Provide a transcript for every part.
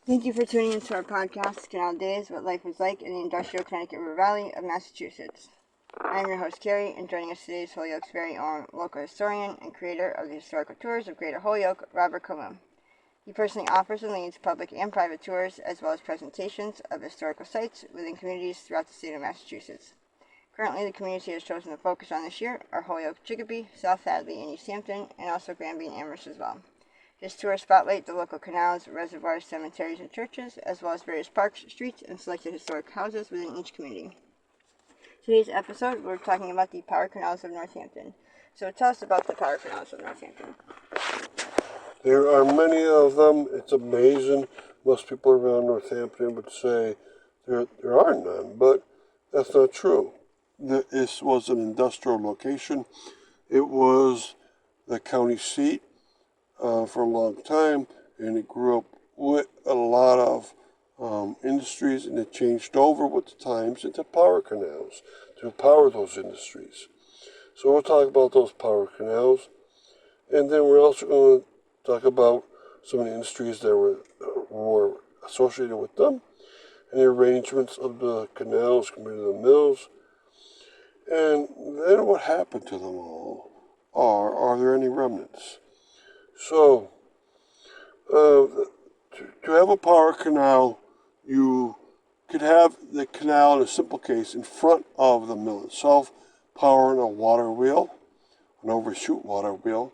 Thank you for tuning into our podcast, Canal Days, What Life Was Like in the Industrial Connecticut River Valley of Massachusetts. I'm your host, Carrie, and joining us today is Holyoke's very own local historian and creator of the historical tours of Greater Holyoke, Robert Camus. He personally offers and leads public and private tours, as well as presentations of historical sites within communities throughout the state of Massachusetts. Currently, the communities he has chosen to focus on this year are Holyoke, Chicopee, South Hadley, and East Hampton, and also Granby and Amherst as well. His tours spotlight the local canals, reservoirs, cemeteries, and churches, as well as various parks, streets, and selected historic houses within each community. Today's episode, we're talking about the Power Canals of Northampton. So tell us about the Power Canals of Northampton. There are many of them. It's amazing. Most people around Northampton would say there are none, but that's not true. This was an industrial location. It was the county seat for a long time, and it grew up with a lot of industries, and it changed over with the times into power canals to power those industries. So we'll talk about those power canals, and then we're also going to talk about some of the industries that were associated with them, and the arrangements of the canals compared to the mills, and then what happened to them all. Are there any remnants? So, to have a power canal, you could have the canal, in a simple case, in front of the mill itself, powering a water wheel, an overshoot water wheel,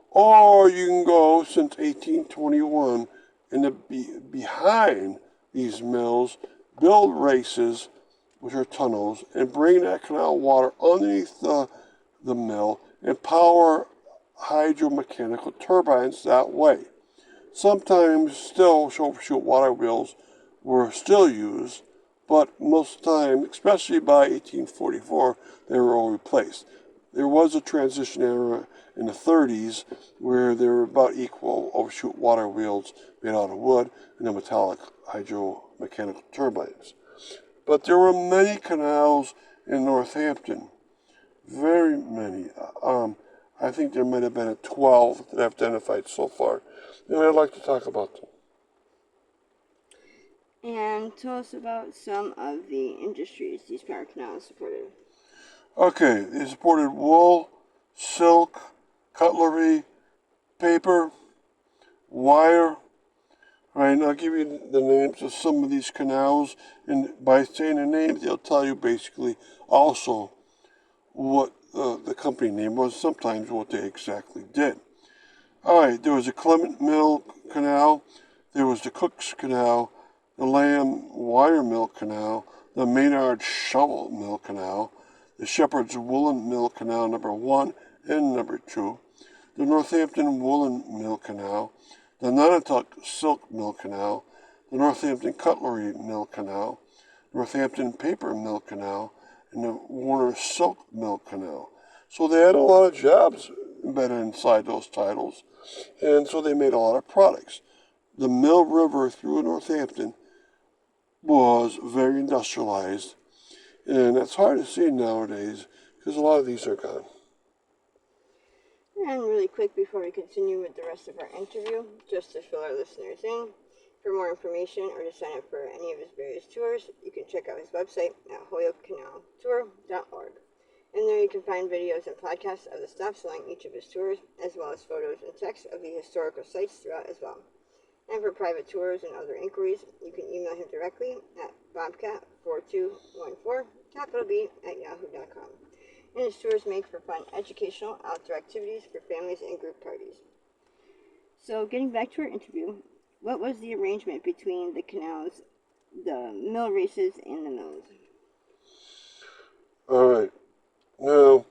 or you can go, since 1821, behind these mills, build races, which are tunnels, and bring that canal water underneath the mill and power hydromechanical turbines that way. Sometimes still overshoot water wheels were still used, but most of the time, especially by 1844, they were all replaced. There was a transition era in the 30s where there were about equal overshoot water wheels made out of wood and then metallic hydromechanical turbines. But there were many canals in Northampton, very many. I think there might have been 12 that I've identified so far, and I'd like to talk about them. And tell us about some of the industries these power canals supported. Okay, they supported wool, silk, cutlery, paper, wire. All right, and I'll give you the names of some of these canals, and by saying the names, they'll tell you basically also what the company name was, sometimes what they exactly did. All right, there was the Clement Mill Canal, there was the Cook's Canal, the Lamb Wire Mill Canal, the Maynard Shovel Mill Canal, the Shepherd's Woolen Mill Canal number 1 and number 2, the Northampton Woolen Mill Canal, the Nonotuck Silk Mill Canal, the Northampton Cutlery Mill Canal, Northampton Paper Mill Canal, and the Warner Silk Mill Canal. So they had a lot of jobs embedded inside those titles, and so they made a lot of products. The Mill River through Northampton was very industrialized, and that's hard to see nowadays because a lot of these are gone. And really quick before we continue with the rest of our interview, just to fill our listeners in, for more information or to sign up for any of his various tours, you can check out his website at holyokecanaltour.org. And there you can find videos and podcasts of the stops along each of his tours, as well as photos and text of the historical sites throughout as well. And for private tours and other inquiries, you can email him directly at bobcat4214, capital B, @yahoo.com. And his tours make for fun educational outdoor activities for families and group parties. So getting back to our interview, what was the arrangement between the canals, the mill races, and the mills? All right. Now,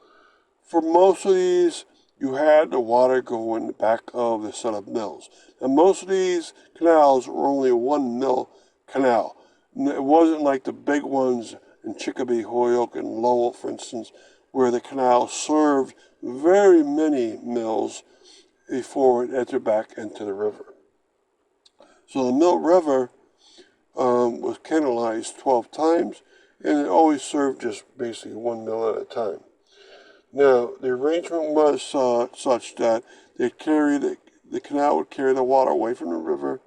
for most of these, you had the water go in the back of the set of mills. And most of these canals were only one mill canal. It wasn't like the big ones in Chicopee, Holyoke, and Lowell, for instance, where the canal served very many mills before it entered back into the river. So the Mill River was canalized 12 times, and it always served just basically one mill at a time. Now, the arrangement was such that they'd carry the canal would carry the water away from the river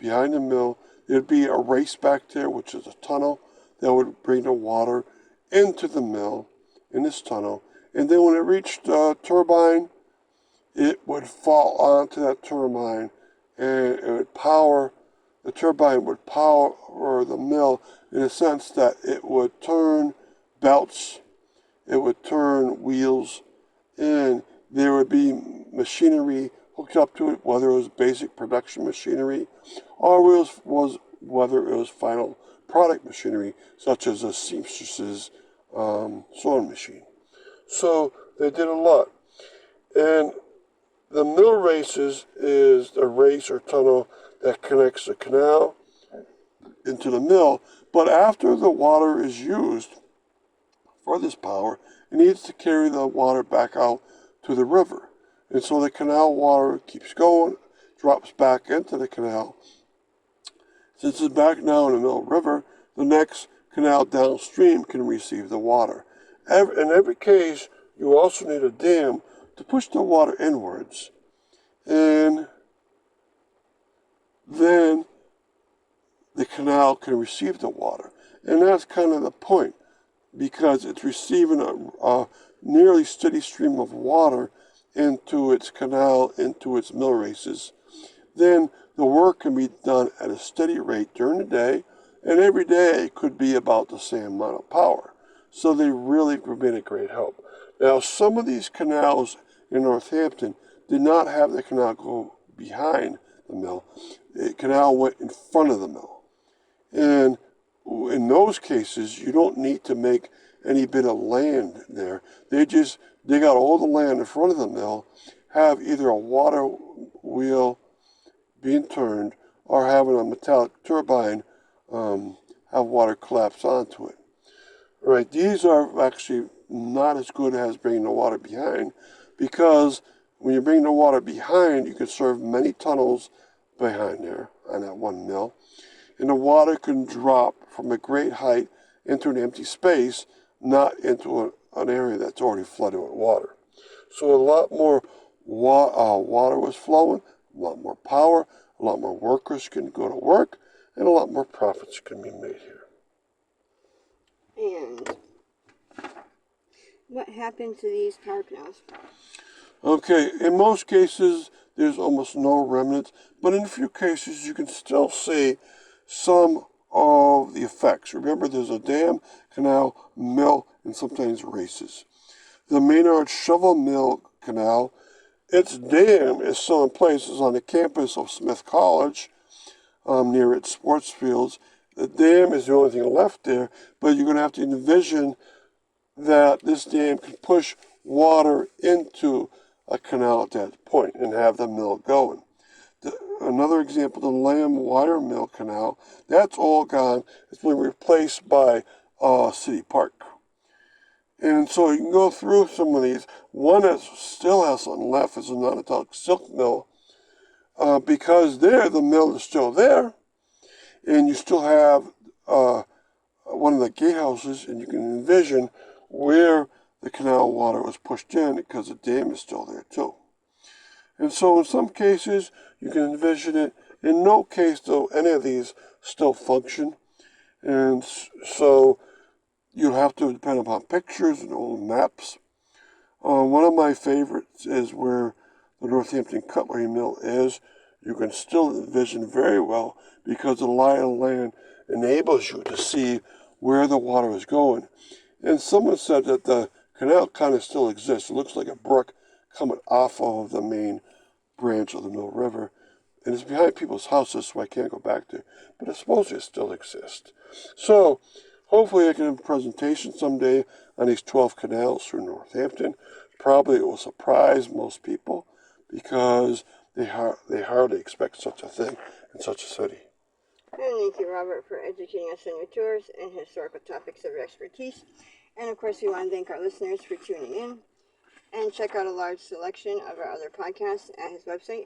behind the mill. There'd be a race back there, which is a tunnel that would bring the water into the mill in this tunnel. And then when it reached the turbine, it would fall onto that turbine, and it would power, the turbine would power the mill in a sense that it would turn belts, it would turn wheels, and there would be machinery hooked up to it, whether it was basic production machinery or whether it was final product machinery, such as a seamstress's sewing machine. So they did a lot. And the mill races is the race or tunnel that connects the canal into the mill. But after the water is used for this power, it needs to carry the water back out to the river. And so the canal water keeps going, drops back into the canal. Since it's back now in the Mill River, the next canal downstream can receive the water. In every case, you also need a dam to push the water inwards. And then the canal can receive the water. And that's kind of the point, because it's receiving a nearly steady stream of water into its canal, into its mill races. Then the work can be done at a steady rate during the day, and every day could be about the same amount of power. So they really have been a great help. Now, some of these canals in Northampton did not have the canal go behind the mill. The canal went in front of the mill. And in those cases, you don't need to make any bit of land there. They just dig out all the land in front of the mill, have either a water wheel being turned or having a metallic turbine have water collapse onto it. All right, these are actually not as good as bringing the water behind, because when you bring the water behind, you can serve many tunnels behind there on that one mill, and the water can drop from a great height into an empty space, not into an area that's already flooded with water. So a lot more water was flowing, a lot more power, a lot more workers can go to work, and a lot more profits can be made here. And what happened to these power canals? Okay, in most cases, there's almost no remnants, but in a few cases, you can still see some of the effects. Remember, there's a dam, canal, mill, and sometimes races. The Maynard Shovel Mill Canal, its dam is still in place. It's on the campus of Smith College, near its sports fields. The dam is the only thing left there, but you're going to have to envision that this dam can push water into a canal at that point and have the mill going. Another example, the Lamb Wire Mill Canal, that's all gone. It's been replaced by City Park. And so you can go through some of these. One that still has something left is the Nonotuck Silk Mill, because there, the mill is still there, and you still have one of the gatehouses, and you can envision where the canal water was pushed in, because the dam is still there too. And so in some cases, you can envision it. In no case, though, any of these still function. And so you have to depend upon pictures and old maps. One of my favorites is where the Northampton Cutlery Mill is. You can still envision very well, because the lie of land enables you to see where the water is going. And someone said that the canal kind of still exists. It looks like a brook coming off of the main branch of the Mill River. And it's behind people's houses, so I can't go back there. But I suppose it still exists. So hopefully I can have a presentation someday on these 12 canals through Northampton. Probably it will surprise most people, because they hardly expect such a thing in such a city. And thank you, Robert, for educating us on your tours and historical topics of your expertise. And of course, we want to thank our listeners for tuning in. And check out a large selection of our other podcasts at his website,